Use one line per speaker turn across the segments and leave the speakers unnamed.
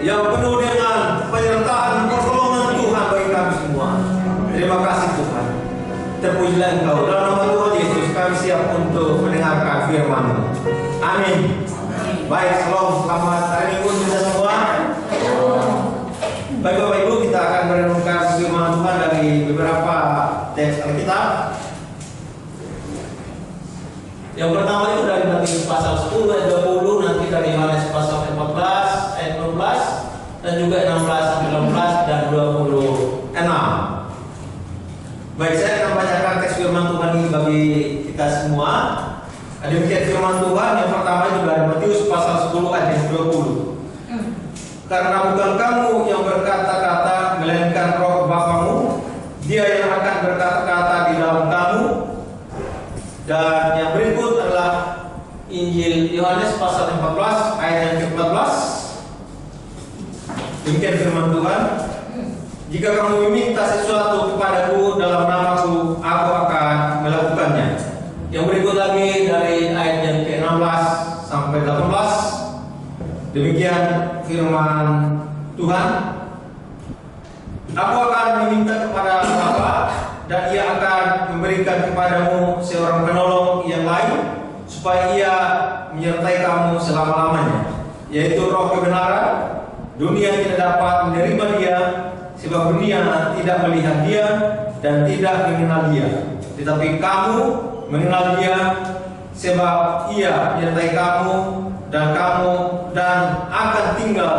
yang penuh dengan penyertaan pertolongan Tuhan bagi kami semua. Terima kasih Tuhan. Terpujilah Engkau. Dalam nama Tuhan Yesus kami siap untuk mendengarkan firman-Mu. Amin. Baik, shalom. Selamat hari Minggu kita semua. Baik Bapak Ibu, kita akan merenungkan firman Tuhan dari beberapa teks Alkitab. Yang pertama itu dari Matius pasal 10 ayat 20, nanti dari Yohanes pasal 14 ayat 12, dan juga 16 sampai 18 dan 26. Baik, saya akan bacakan teks firman Tuhan ini bagi kita semua. Demikian firman Tuhan. Yang pertama itu dari Matius pasal 10 ayat 20. Karena bukan kamu yang berkata-kata, melainkan Roh Bapamu, Dia yang akan berkata-kata di dalam kamu. Dan yang berikut adalah Injil Yohanes pasal 14 ayat yang ke-14. Demikian firman Tuhan. Jika kamu meminta sesuatu kepadaku dalam namaku, aku akan melakukannya. Yang berikut lagi dari ayat yang ke-16 sampai 18. Demikian firman Tuhan. Aku akan meminta kepada Bapa, dan Ia akan memberikan kepadamu seorang penolong yang lain, supaya Ia menyertai kamu selama-lamanya, yaitu Roh kebenaran. Dunia tidak dapat menerima Dia, sebab dunia tidak melihat Dia dan tidak mengenal Dia. Tetapi kamu mengenal Dia, sebab Ia menyertai kamu dan akan tinggal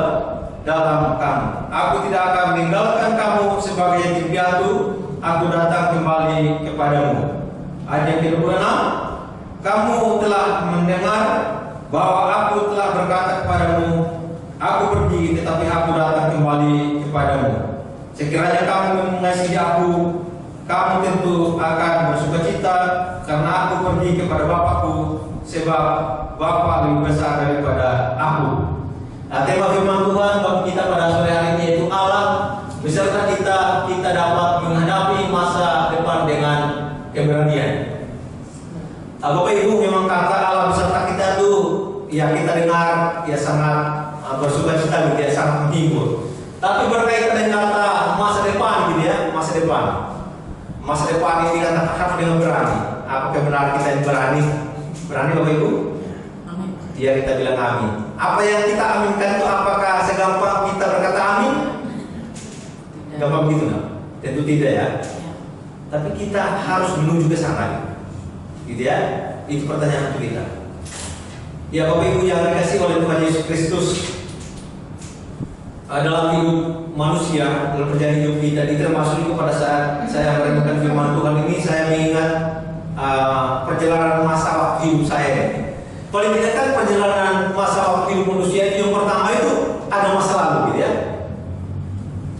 dalam kamu. Aku tidak akan meninggalkan kamu sebagai yatim piatu. Aku datang kembali kepadamu. Ayat yang ke-26. Kamu telah mendengar bahwa aku telah berkata kepadamu, aku pergi, tetapi aku datang kembali kepadamu. Sekiranya kamu mengasihi aku, kamu tentu akan bersukacita, karena aku pergi kepada Bapakku, sebab Bapa lebih besar daripada aku. Nah, tema firman Tuhan bagi kita pada sore hari ini yaitu Allah beserta kita dapat menghadapi masa depan dengan keberanian. Bapak Ibu, memang kata Allah beserta kita itu ya kita dengar ya sangat bersukacita gitu ya, sangat menghibur. Tapi berkaitan dengan kata masa depan gitu ya, masa depan. Masa depan ini dikatakan dengan berani. Apakah benar kita yang berani? Berani Bapak Ibu? Ya, kita bilang amin. Apa yang kita aminkan itu apakah segampang kita berkata amin? Gampang begitu enggak? Tentu tidak ya. Tapi kita harus menuju ke sana. Gitu ya. Itu pertanyaan untuk kita. Ya Bapak Ibu yang dikasihi oleh Tuhan Yesus Kristus, dalam hidup manusia, dalam perjalanan hidup kita, termasuk juga pada saat saya merenungkan firman Tuhan ini, saya mengingat perjalanan masa waktu hidup saya. Paling tidak kan perjalanan masa waktu hidup manusia itu yang pertama itu ada masa lalu gitu ya.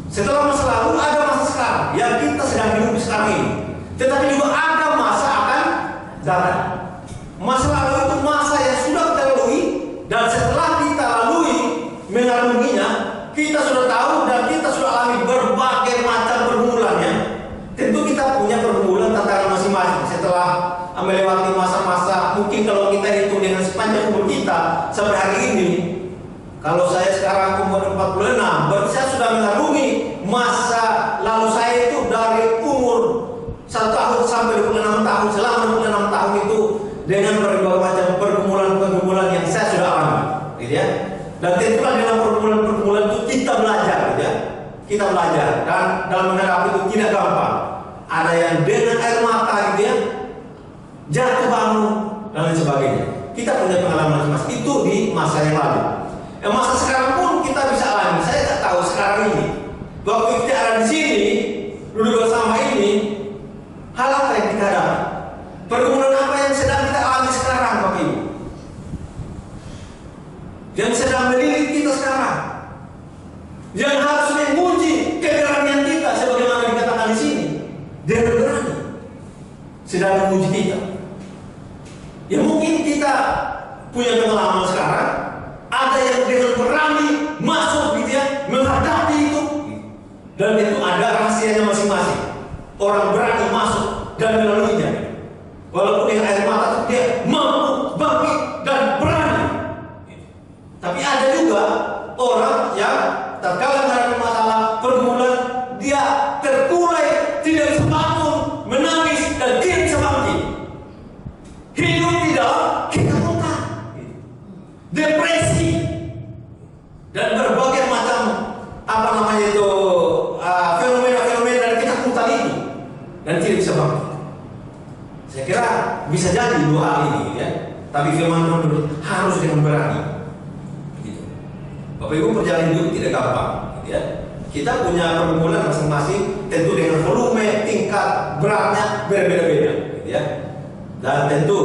Setelah masa lalu ada masa sekarang yang kita sedang hidup sekarang ini. Tetapi juga ada masa akan datang. Masa lalu itu masa yang sudah kita lalui, dan setelah kita melaluinya, kita sudah tahu dan kita sudah alami berbagai macam pergumulannya. Tentu kita punya pergumulan tantangan masing-masing. Setelah melewati masa-masa, mungkin kalau kita hitung dengan sepanjang umur kita sampai hari ini, kalau saya sekarang umur 46, berarti saya sudah mengarungi masa lalu saya itu dari umur 1 tahun sampai 26 tahun. Selama 26 tahun itu dengan berbagai macam pergumulan yang saya sudah alami, gitu ya. Dan tentulah dalam pergumulan itu kita belajar, gitu ya. Kita belajar, dan dalam menghadapi itu tidak gampang. Ada yang dengan air mata, gitu ya, jatuh bangun dan lain sebagainya. Kita punya pengalaman mas itu di masa yang lalu. Masa sekarang pun kita bisa alami. Saya tak tahu sekarang ini, waktu kita ada di sini, duduk bersama ini, hal apa yang kita hadapi? Pergumulan apa yang sedang kita alami sekarang, Bapak Ibu? Yang sedang melilit kita sekarang, yang harus menguji keberanian kita, sebagaimana dikatakan di sini, dia berani sedang menguji kita. Ya mungkin kita punya pengalaman sekarang, ada yang dengan berani masuk gitu ya, menghadapi itu, dan itu ada rahasianya masing-masing. orang berani masuk dan melaluinya. Walaupun dengan air mata dia mampu bangkit dan berani. Tapi ada juga orang yang terkala menghadapi masalah pergumulan, dia terkulai, tidak bisa bangun, menangis dan tidak bisa bangkit. Hidup di dalam ketakutan, depresi, dan berbagai macam fenomena-fenomena dari ketakutan itu, dan tidak bisa bangkit. Saya kira bisa jadi dua hal ini, ya. Tapi firman Tuhan harus dengan berani. Gitu. Bapak Ibu, perjalanan hidup tidak gampang, gitu ya. Kita punya pergumulan masing-masing, tentu dengan volume, tingkat, beratnya berbeda-beda, gitu ya. Dan tentu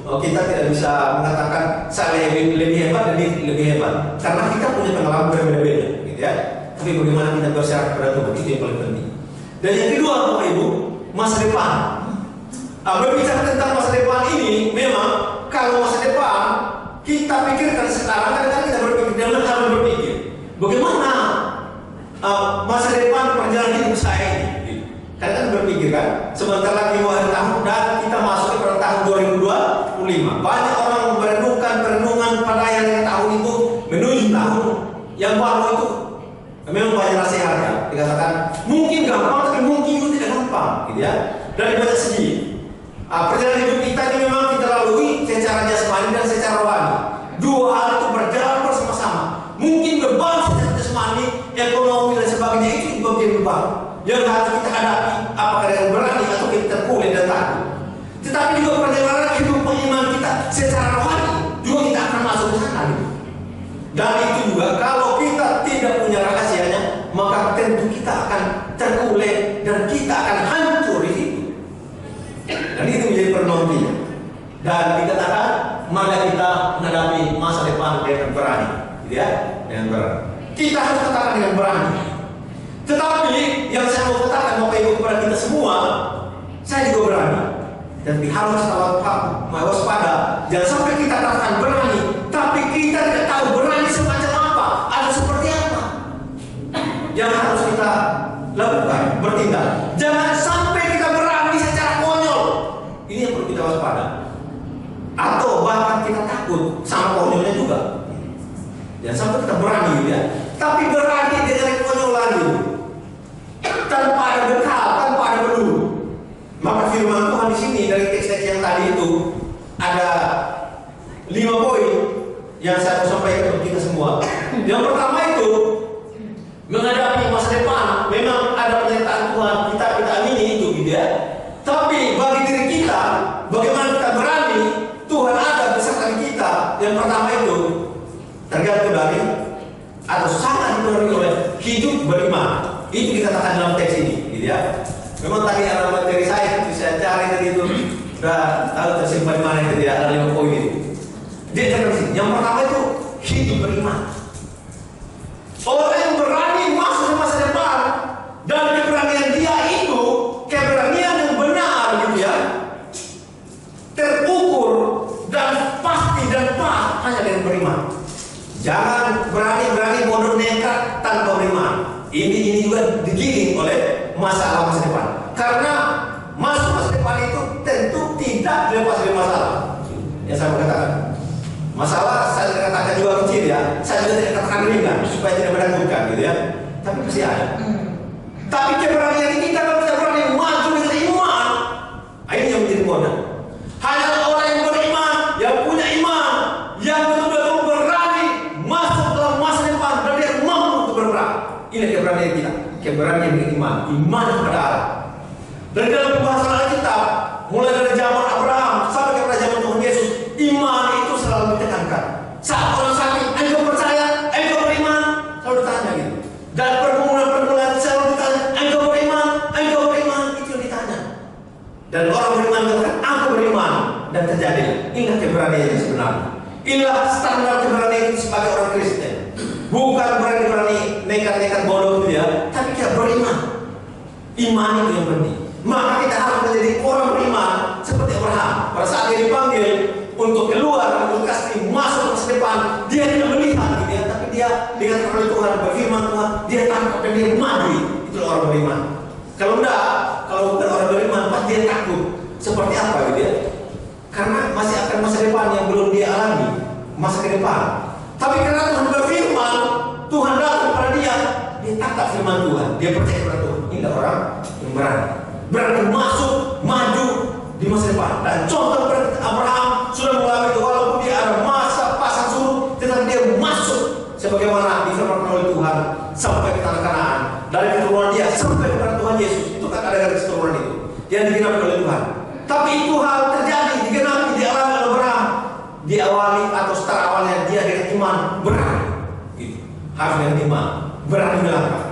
kita tidak bisa mengatakan saya lebih hebat dan dia lebih hebat, karena kita punya pengalaman berbeda-beda, gitu ya. Tapi bagaimana kita berserah kepada Tuhan, itu yang paling penting. Dan yang kedua, Bapak Ibu, masa depan. Berbicara tentang masa depan ini, memang kalau masa depan kita pikirkan sekarang, kadang-kadang kita berpikir dalam hal berpikir bagaimana masa depan perjalanan hidup saya ini. Kadang-kadang berpikir kan, sebentar lagi mau akhir tahun dan kita masuk pada tahun 2025. Banyak orang merenungkan pada yang tahun itu menuju tahun yang baru itu. Memang banyak nasihatnya. Dikatakan mungkin gampang, tapi mungkin juga tidak gampang, gitu ya. Dari banyak segi. Perjalanan hidup kita ini memang kita lalui secara jasmani dan secara rohani. Dua hal itu berjalan bersama-sama. Mungkin beban secara jasmani, ekonomi dan sebagainya itu juga menjadi beban yang harus kita hadapi, apakah dengan berani atau kita terkulai dan takut. Tetapi juga perjalanan hidup iman kita secara rohani juga kita akan masuk ke sana. Dan itu juga kalau kita tidak punya rahasianya, maka tentu kita akan terkulai dan kita akan hancur di situ. Dan itu menjadi penantian. Dan dikatakan maka kita menghadapi masa depan dengan berani, gitu ya, dengan berani. Kita harus katakan dengan berani. Tetapi yang saya mau katakan Bapak Ibu kepada kita semua, saya juga berani. Dan harus waspada. Jangan sampai kita katakan berani, tapi kita tidak tahu berani semacam apa, ada seperti apa yang harus kita lakukan, bertindak. Jangan sampai kita berani secara konyol. Ini yang perlu kita waspada. Atau bahkan kita takut sama konyolnya juga. Jangan sampai kita berani, ya. Tapi berani dengan konyolan itu, tanpa ada bekal, tanpa ada peluru. Maka firman Tuhan di sini dari teks-teks yang tadi itu ada 5 poin yang saya mau sampaikan untuk kita semua. Yang pertama itu menghadapi masa depan. Memang ada penyertaan Tuhan, kita amini itu, gitu ya. Tapi bagi diri kita, bagaimana kita berani, Tuhan ada beserta kita. Yang pertama itu tergantung dari atau sangat dipengaruhi oleh hidup beriman. Itu dikatakan dalam teks ini, gitu ya. Memang tadi ada materi saya cari tadi itu sudah tahu tersimpan di mana itu, ya, ada 5 poin itu. Dia terus yang pertama itu hidup beriman. Orang yang berani masuk ke masa depan dan keberanian dia itu keberanian yang benar, gitu ya, terukur dan pasti dan pas hanya dengan beriman. Jangan berani bodoh nekat tanpa beriman. Ini juga digiring oleh masalah masa depan. Karena masuk masa depan itu tentu tidak dilepas dari masalah. Yang saya mau katakan, masalah saya katakan juga kecil, ya. Saya juga tidak katakan ringan supaya tidak menakutkan, gitu ya. Tapi pasti ada. Tapi keberanian kita kalau kita berani maju dengan iman, ini yang menjadi modal. Hanya orang yang beriman, yang punya iman, yang betul-betul berani masuk dalam masa depan dan dia mampu untuk berperang. Ini keberanian kita, keberanian dengan iman kepada Allah. Dan dalam pembahasan Alkitab, mulai dari zaman Abraham sampai kepada zaman Tuhan Yesus, iman itu selalu ditekankan. Saat orang sakit, engkau percaya, engkau beriman, selalu ditanya gitu. Dan pergumulan selalu ditanya, engkau beriman, itu yang ditanya. Dan orang beriman katakan, aku beriman, dan terjadi. Inilah keberanian yang sebenarnya. Inilah standar keberanian itu sebagai orang Kristen. Bukan berani nekat-nekat bodoh itu, ya, tapi kita beriman. Iman itu yang penting. Maka kita harus menjadi orang beriman seperti Abraham. Pada saat dia dipanggil untuk keluar, untuk kasih masuk ke masa depan, dia tidak melihat, gitu ya, tapi dia dengan oleh Tuhan, berfirman Tuhan, dia tangkap dan dia maju. Itu orang beriman. Kalau enggak, kalau bukan dia takut. Seperti apa gitu ya? Karena masih akan masa depan yang belum dia alami, masa ke depan. Tapi karena Tuhan berfirman, Tuhan datang kepada dia tangkap firman Tuhan, dia percaya kepada Tuhan. Inilah orang yang berani masuk, maju di masa depan. Dan contoh Abraham sudah mengalami itu, walaupun dia ada masa pasang surut, tetapi dia masuk sebagaimana difirmankan oleh Tuhan sampai ke tanah Kanaan. Dari keturunan dia sampai kepada Tuhan Yesus, itu kan ada garis keturunan itu yang digenapi oleh Tuhan. Tapi itu hal terjadi, digenapi, dialami oleh Abraham. Diawali atau start awalnya dia dengan iman berani, gitu. Harus dengan iman berani melangkah.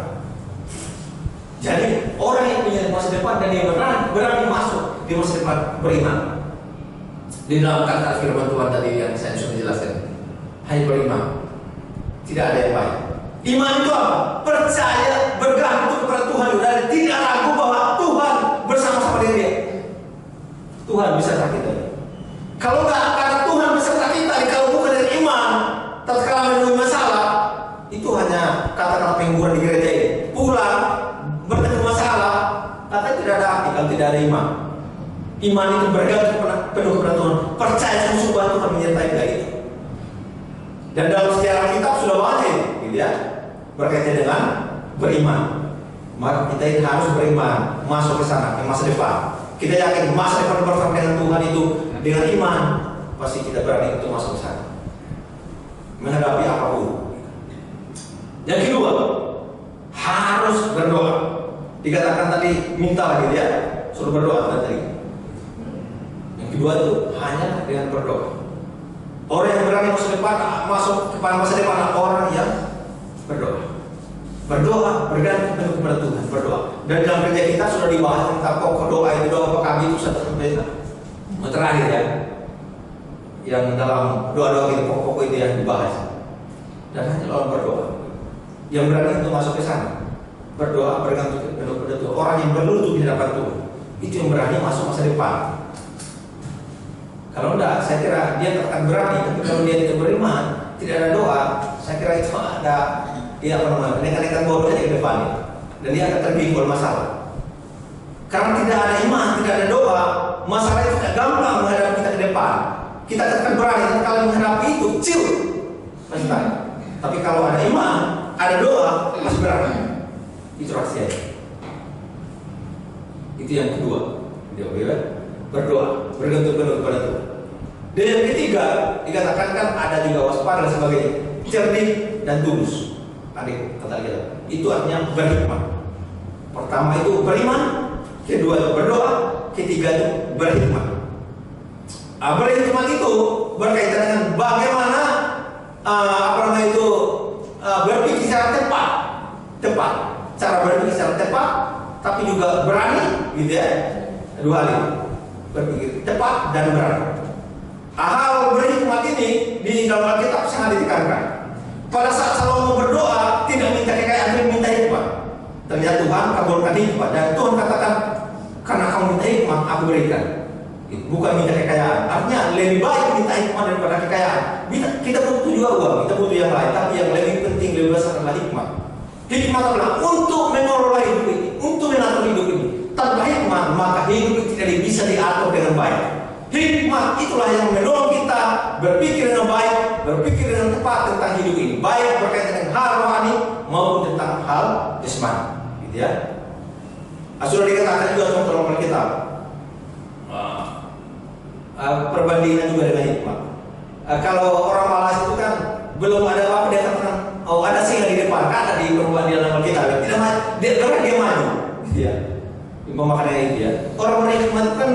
Jadi orang yang punya masa depan dan yang berani masuk di masa depan beriman. Di dalam kata firman Tuhan tadi yang saya sudah jelaskan, hanya beriman, tidak ada yang baik. Iman itu apa? Percaya, bergantung kepada Tuhan dan tidak ragu bahwa Tuhan bersama-sama dengan dia. Tuhan bisa kita. Kalau nggak karena Tuhan beserta kita, kalau bukan dari iman, tatkala menemui masalah, itu hanya kata-kata penghiburan di gereja ini. Pulang bertemu masalah, katanya tidak ada arti kalau tidak ada iman. Iman itu bergantung penuh kepada Tuhan, percaya sungguh bahwa Tuhan menyertai kita itu. Dan dalam sejarah kitab sudah banyak, gitu ya, berkaitan dengan beriman. Maka kita ini harus beriman, masuk ke sana, ke masa depan. Kita yakin masa depan bersama dengan Tuhan itu dengan iman, pasti kita berani untuk masuk ke sana, menghadapi apapun. Yang kedua, harus berdoa. Dikatakan tadi minta lagi ya, suruh berdoa tadi. Yang kedua itu hanya dengan berdoa. Orang yang berani masuk ke masa depan orang yang berdoa. Berdoa bergantung penuh kepada Tuhan, berdoa. Dan dalam kerja kita sudah dibahas tentang pokok doa itu, doa apa kami itu satu terakhir ya. Yang dalam doa-doa itu pokok itu yang dibahas. Dan hanya orang berdoa yang berani untuk masuk ke sana. Berdoa bergantung penuh kepada Tuhan. Orang yang berlutut di hadapan Tuhan itu yang berani masuk masa depan. Kalau enggak, saya kira dia akan berani. Tapi kalau dia tidak beriman, tidak ada doa, saya kira itu ada nekan-nekan bodoh aja ke depan, dan dia akan terbimbul masalah. Karena tidak ada iman, tidak ada doa, masalah itu tidak gampang menghadapi kita ke depan. Kita akan berani, kalau menghadapi itu, pasti berani. Tapi kalau ada iman, ada doa, pasti berani. Itu rahasianya. Itu yang kedua, berdoa, bergantung penuh kepada Tuhan. Dan yang ketiga, dikatakan kan ada juga waspada dan sebagainya, cerdik dan tulus. Adik kata kita, itu artinya berhikmat. Pertama itu beriman, kedua itu berdoa, ketiga itu berhikmat. Berhikmat itu berkaitan dengan bagaimana berpikir secara tepat, cara berpikir secara tepat, tapi juga berani, gitu ya. Dua hal itu, berpikir tepat dan berani. Hal berhikmat ini di dalam Alkitab sangat ditekankan. Pada saat Salomo berdoa, tidak minta kekayaan, tapi minta hikmat. Ternyata Tuhan kabulkan hikmat, dan Tuhan katakan, karena kamu minta hikmat, aku berikan. Bukan minta kekayaan. Artinya lebih baik minta hikmat daripada kekayaan. Kita butuh juga uang, kita butuh yang lain, tapi yang lebih penting, lebih besar adalah hikmat. Hikmat adalah untuk mengelola hidup ini, untuk mengatur hidup ini. Tanpa hikmat, maka hidup itu tidak bisa diatur dengan baik. Hikmat itulah yang menolong kita berpikir dengan baik, berpikir dengan tepat tentang hidup ini, baik berkaitan dengan hal rohani maupun tentang hal jasmani, gitu ya. Sudah dikatakan juga dalam Alkitab, perbandingan juga dengan hikmat. Kalau orang malas itu kan belum ada apa-apa, dia katakan, oh ada singa di depan, kan ada di perbandingan dalam Alkitab, tidak maju, karena dia maju, gitu ya. Pemakannya itu ya. Orang berhikmat kan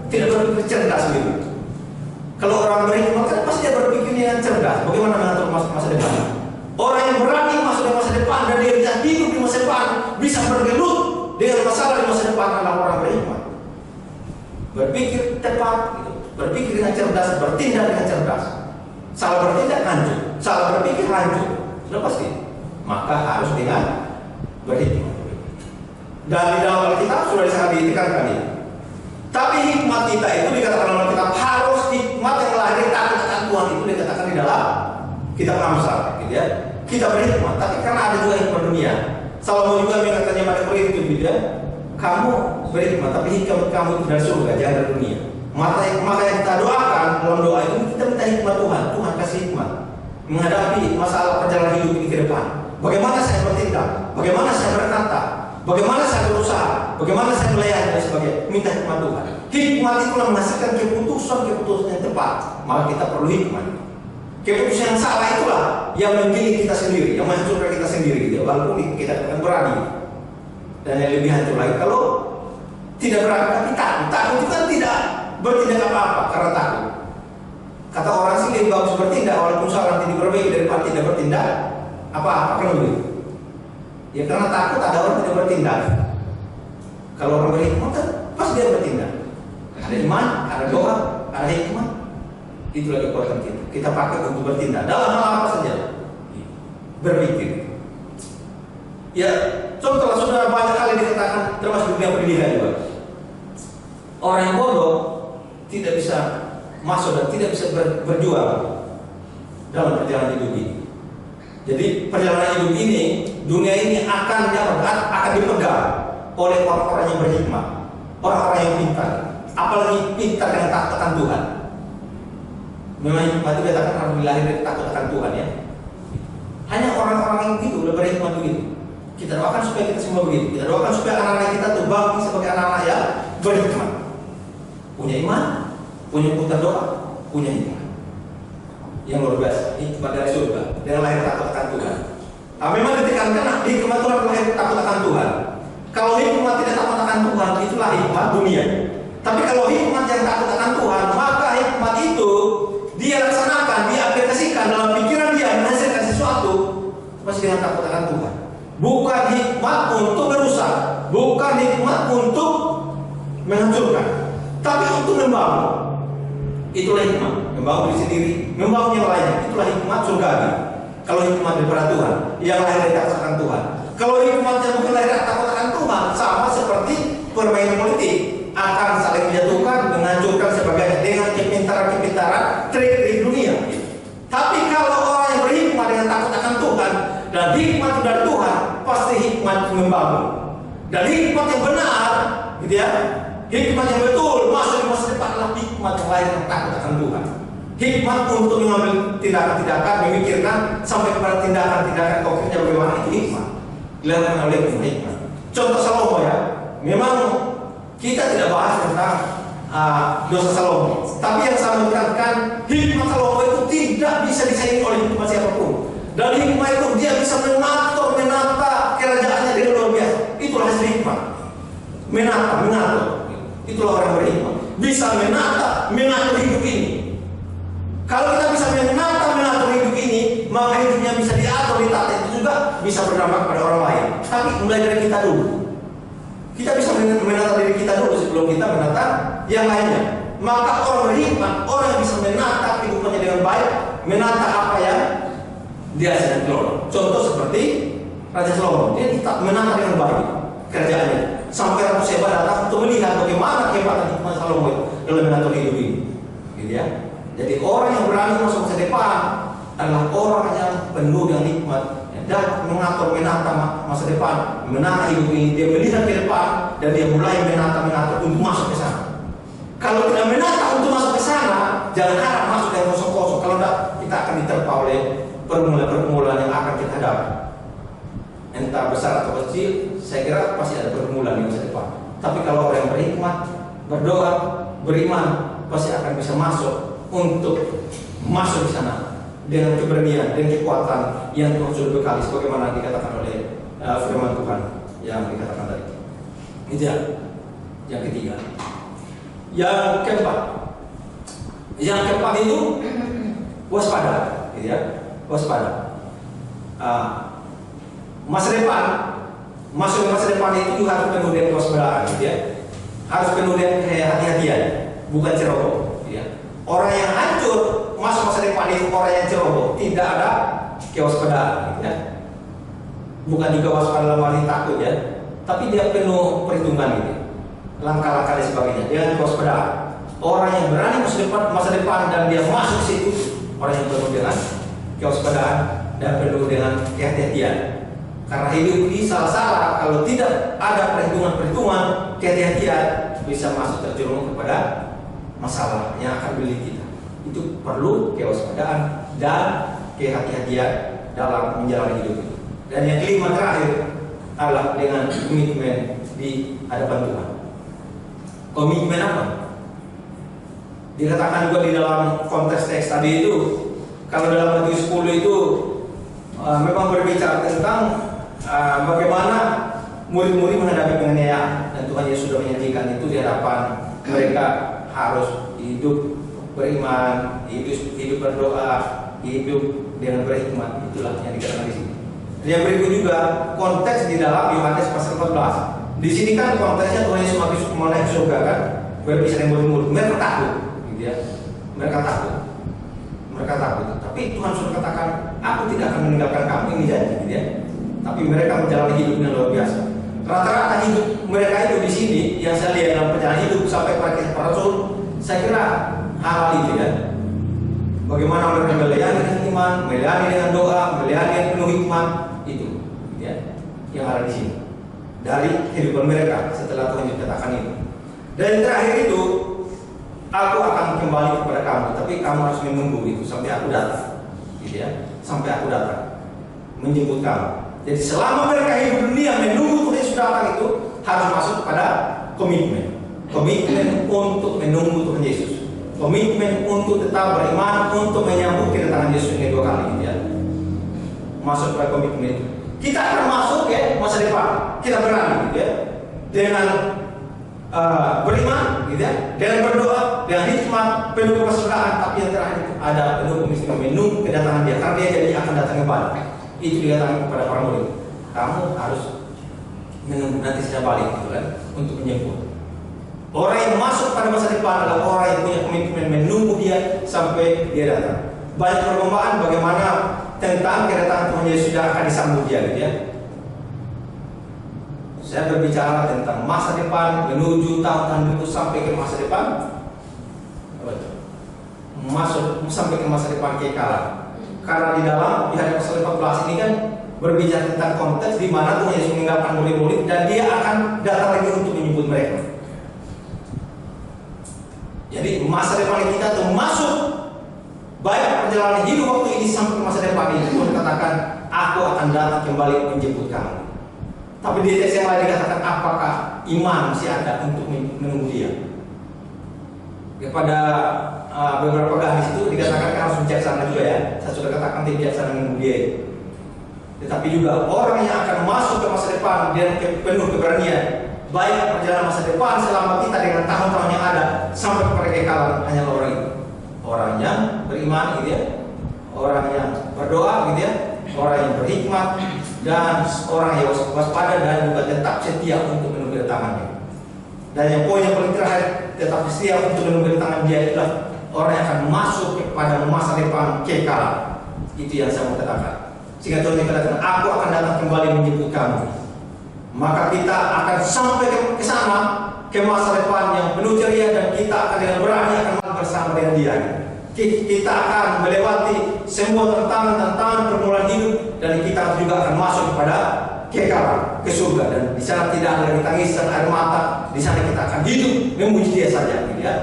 tidak berpikir cerdas gitu. Kalau orang berhikmat kan pasti dia berpikir dengan cerdas. Bagaimana mengatur masa depan? Orang yang berani masuk ke masa depan dan dia bisa hidup di masa depan, bisa bergelut dengan masalah di masa depan adalah orang berhikmat. Berpikir tepat, gitu. Berpikir dengan cerdas, bertindak dengan cerdas. Salah bertindak hancur, salah berpikir hancur. Sudah pasti. Maka harus dengan berhikmat. Dan di dalam Alkitab sudah sangat ditekankan ini. Tapi hikmat kita itu dikatakan dalam Alkitab harus hikmat yang lahir dari takut Tuhan, itu dikatakan di dalam kitab Amsal, gitu ya. Kita berhikmat, tapi karena ada juga hikmat dunia. Salomo juga mengatakannya pada Korintus, gitu ya. kamu berhikmat, tapi hikmat kamu itu dari surga, jangan dari dunia. Maka yang kita doakan dalam doa itu kita minta hikmat Tuhan. Tuhan kasih hikmat menghadapi masalah perjalanan hidup ini ke depan. Bagaimana saya bertindak, bagaimana saya berkata, bagaimana saya berusaha, bagaimana saya melayani dan sebagainya. Minta hikmat Tuhan. Hikmat itulah menghasilkan keputusan yang tepat. Maka kita perlu hikmat. Keputusan yang salah itulah yang menggiling kita sendiri, yang menghancurkan kita sendiri. Gitu. Walaupun kita akan berani. Dan yang lebih hancur lagi kalau tidak berani, tapi takut. Takut itu kan tidak bertindak apa-apa karena takut. Kata orang sih lebih bagus bertindak walaupun salah tidak berbeda daripada tidak bertindak apa-apa, kan begitu. Ya karena takut ada orang tidak bertindak. Kalau orang berhikmat kan pasti dia bertindak. Ada iman, ada doa, ada hikmat. Itulah kekuatan kita. Kita pakai untuk bertindak dalam hal apa saja. Berpikir. Ya, contohlah sudah banyak kali dikatakan termasuk dunia pendidikan juga. Orang yang bodoh tidak bisa masuk dan tidak bisa berjuang dalam perjalanan hidup ini. Jadi perjalanan hidup ini, dunia ini akan dipegang oleh orang-orang yang berhikmat, orang-orang yang pintar, apalagi pintar yang takut akan Tuhan. Memang hikmat itu dikatakan harus dilahir dari takut akan Tuhan ya. Hanya orang-orang yang begitu, udah berhikmat begitu. Kita doakan supaya kita semua begitu. Kita doakan supaya anak-anak kita tuh bangkit sebagai anak-anak yang berhikmat, punya iman, punya putar doa, punya hikmat yang luar biasa. Hikmat dari surga, dengan lahir takut akan Tuhan. Nah, memang ditekankan hikmat Tuhan lahir takut akan Tuhan. Kalau hikmat tidak takut akan Tuhan, itulah hikmat dunia. Tapi kalau hikmat yang takut akan Tuhan, maka hikmat itu dia laksanakan, dia aplikasikan dalam pikiran dia menghasilkan sesuatu pasti dengan takut akan Tuhan. Bukan hikmat untuk merusak, bukan hikmat untuk menghancurkan, tapi untuk membangun. Itulah hikmat, membangun diri sendiri, membangun yang lain. Itulah hikmat surgawi. Kalau hikmat daripada Tuhan, yang lahir dari takut akan Tuhan. Kalau hikmat yang bukan lahir dari takut akan Tuhan, sama seperti permainan politik, akan saling menjatuhkan, menghancurkan sebagainya dengan kepintaran-kepintaran trik-trik dunia. Tapi kalau orang yang berhikmat dengan takut akan Tuhan dan hikmat dari Tuhan, pasti hikmat membangun. Dan hikmat yang benar, gitu ya, hikmat yang betul masuk di masa depan adalah hikmat yang lain yang takut akan Tuhan. Hikmat untuk mengambil tindakan-tindakan, memikirkan sampai kepada tindakan-tindakan konkretnya bagaimana itu hikmat. Dilakukan oleh hikmat. Contoh Salomo ya, memang kita tidak bahas tentang dosa Salomo, tapi yang saya menekankan hikmat Salomo itu tidak bisa disaingi oleh hikmat siapapun. Dan hikmat itu dia bisa menata kerajaannya dengan luar biasa. Itulah hasil hikmat. Mengatur. Itulah orang berhikmat. Bisa mengatur hidup ini. Kalau kita bisa mengatur hidup ini, maka hidupnya bisa diatur, ditata, itu juga bisa berdampak pada orang lain. Tapi mulai dari kita dulu. Kita bisa menata diri kita dulu sebelum kita menata yang lainnya. Maka orang berhikmat, orang yang bisa menata hidupnya dengan baik, menata apa yang dia sedang kelola. Contoh seperti Raja Salomo, dia menata dengan baik kerjaannya. Sampai Ratu Seba datang untuk melihat bagaimana kehebatan hikmat Salomo itu dalam mengatur hidup ini. Gitu ya. Jadi orang yang berani masuk ke depan adalah orang yang penuh dengan hikmat dan menata masa depan, menata hidup ini. Dia melihat ke depan dan dia mulai menata untuk masuk ke sana. Kalau tidak menata untuk masuk ke sana, jangan harap masuk yang kosong-kosong. Kalau tidak, kita akan diterpa oleh pergumulan yang akan kita hadapi. Entah besar atau kecil, saya kira pasti ada pergumulan di masa depan. Tapi kalau orang yang berhikmat, berdoa, beriman, pasti akan bisa masuk untuk masuk di sana dengan keberanian dan kekuatan yang Tuhan sudah bekali, sebagaimana dikatakan oleh firman Tuhan yang dikatakan tadi. Itu ya, yang ketiga. Yang keempat itu waspada, gitu ya, waspada. Masa depan, masuk masa depan itu juga harus penuh dengan kewaspadaan, gitu ya. Harus penuh dengan kehati-hatian, bukan ceroboh. Gitu ya. Orang yang hancur masuk masa depan itu orang yang ceroboh, tidak ada kewaspadaan, gitu ya. Bukan juga waspada dalam arti takut ya, tapi dia penuh perhitungan gitu. Langkah-langkah dan sebagainya dengan kewaspadaan. Orang yang berani masa depan dan dia masuk ke situ, orang yang penuh dengan kewaspadaan dan penuh dengan kehati-hatian. Karena hidup ini salah-salah kalau tidak ada perhitungan-perhitungan, kehati-hatian, bisa masuk terjerumus kepada masalah yang akan beli kita. Itu perlu kewaspadaan dan kehati-hatian dalam menjalani hidup itu. Dan yang kelima terakhir adalah dengan komitmen di hadapan Tuhan. Komitmen apa? Dikatakan juga di dalam konteks teks tadi itu, kalau dalam Matius 10 itu memang berbicara tentang bagaimana murid-murid menghadapi penganiayaan, dan Tuhan Yesus sudah menyajikan itu di hadapan mereka. Harus hidup beriman, hidup berdoa, hidup dengan berhikmat. Itulah yang dikatakan di sini. Yang berikut juga konteks di dalam Yohanes pasal 14. Di sini kan konteksnya Tuhan Yesus mau naik surga kan, berbicara dengan murid-murid. Mereka takut, gitu ya. Mereka takut. Tapi Tuhan sudah katakan, aku tidak akan meninggalkan kamu, ini janji, gitu ya. Tapi mereka menjalani hidup yang luar biasa. Rata-rata hidup mereka itu di sini yang saya lihat dalam perjalanan hidup sampai pada kisah para rasul, saya kira hal itu ya. Bagaimana mereka melayani dengan iman, melayani dengan doa, melayani dengan penuh hikmat, itu ya yang ada di sini. Dari kehidupan mereka setelah Tuhan Yesus katakan itu. Dan yang terakhir itu, aku akan kembali kepada kamu, tapi kamu harus menunggu itu sampai aku datang, gitu ya, sampai aku datang menjemput kamu. Jadi selama mereka hidup dunia menunggu Tuhan Yesus datang itu harus masuk kepada komitmen untuk menunggu Tuhan Yesus, komitmen untuk tetap beriman, untuk menyambut kedatangan Yesus yang kedua kali, gitu ya. Masuk kepada komitmen itu. Kita akan masuk ya masa depan. Kita berani, gitu ya, dengan beriman, gitu ya, dengan berdoa, dengan hikmat, penuh kepesertaan. Tapi yang terakhir itu ada penuh komitmen menunggu kedatangan Dia, karena Dia jadi akan datang kembali. Itu dikatakan kepada para murid, kamu harus menunggu nanti saya balik, gitu kan, untuk menjemput. Orang yang masuk pada masa depan adalah orang yang punya komitmen menunggu Dia sampai Dia datang. Banyak perlombaan bagaimana tentang kedatangan Tuhan Yesus yang akan disambut Dia, gitu ya. Saya berbicara tentang masa depan menuju tahun-tahun berikut sampai ke masa depan, masuk sampai ke masa depan kekal. Karena di dalam Yohanes pasal 14 ini kan berbicara tentang konteks di mana Tuhan Yesus meninggalkan murid-murid dan Dia akan datang lagi untuk menyebut mereka. Jadi masa depan kita itu masuk baik perjalanan hidup waktu ini sampai ke masa depan ini. Tuhan katakan, aku akan datang kembali menjemput kamu. Tapi di teks yang lain dikatakan, apakah iman masih ada untuk menunggu Dia? Kepada beberapa gadis itu dikatakan harus bijaksana juga ya. Saya sudah katakan tidak bijaksana menunggu Dia. Tetapi juga orang yang akan masuk ke masa depan dan penuh keberanian, baik perjalanan masa depan selama kita dengan tahun-tahun yang ada sampai kepada kekekalan, hanyalah orang itu. Orang yang beriman, gitu ya, orang yang berdoa, gitu ya, orang yang berhikmat, dan orang yang waspada dan juga tetap setia untuk menunggu kedatangannya. Dan yang poin yang paling terakhir, tetap setia untuk menunggu kedatangan Dia itulah orang yang akan masuk kepada masa depan kekal. Itu yang saya mau katakan. Sehingga Tuhan katakan, aku akan datang kembali menjemput kamu. Maka kita akan sampai ke sana, ke masa depan yang penuh ceria, dan kita akan dengan berani akan bersama dengan Dia. Kita akan melewati semua tantangan permulaan hidup, dan kita juga akan masuk kepada kekal, ke surga. Dan di sana tidak ada lagi tangis dan air mata. Di sana kita akan hidup memuji Dia saja, gitu ya,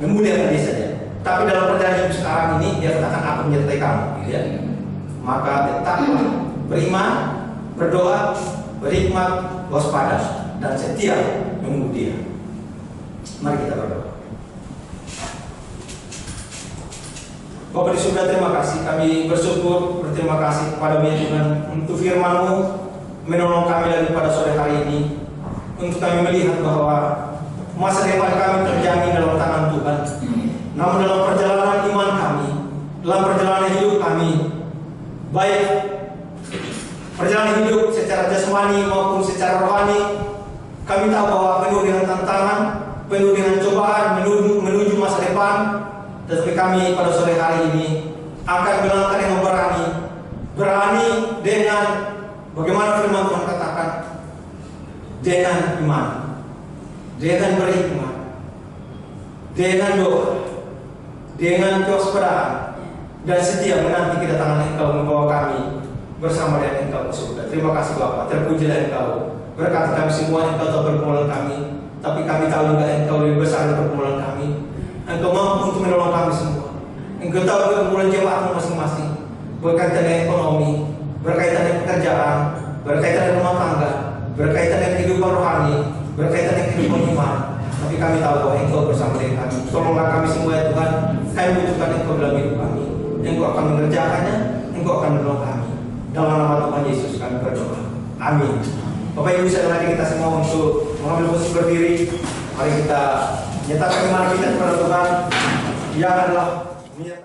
memuliakan Dia saja. Tapi dalam perjalanan hidup sekarang ini Dia katakan, aku menyertai kamu, gitu ya. Maka tetaplah beriman, berdoa, berhikmat, waspada, dan setia menunggu Dia. Mari kita berdoa. Bapak di surga, terima kasih. Kami bersyukur, berterima kasih kepada-Mu ya Tuhan, untuk firman-Mu menolong kami lagi pada sore hari ini, untuk kami melihat bahwa masa depan kami terjamin dalam tangan Tuhan. Namun dalam perjalanan iman kami, dalam perjalanan hidup kami, baik perjalanan hidup secara jasmani maupun secara rohani, kami tahu bahwa penuh dengan tantangan, penuh dengan cobaan menuju masa depan. Tetapi kami pada sore hari ini akan melangkah dengan berani dengan bagaimana firman Tuhan katakan, dengan iman, dengan berhikmat, dengan doa, dengan kewaspadaan, dan setia menanti kedatangan Engkau membawa kami bersama dengan Engkau ke surga. Terima kasih Bapa, terpujilah Engkau. Berkati kami semua, Engkau tahu pergumulan kami, tapi kami tahu juga Engkau lebih besar dari pergumulan kami. Engkau mampu untuk menolong kami semua. Engkau tahu pergumulan jemaatmu masing-masing, berkaitan dengan ekonomi, berkaitan dengan pekerjaan, berkaitan dengan rumah tangga, berkaitan dengan kehidupan rohani, berkaitan dengan kehidupan iman. Tapi kami tahu bahwa Engkau bersama dengan kami. Tolonglah kami semua ya Tuhan. Kami butuhkan Engkau dalam hidup kami. Engkau akan mengerjakannya, Engkau akan menolong kami. Dalam nama Tuhan Yesus kami berdoa. Amin. Bapak Ibu saudara kita semua untuk mengambil posisi berdiri. Mari kita nyatakan iman kita kepada Tuhan. Ia adalah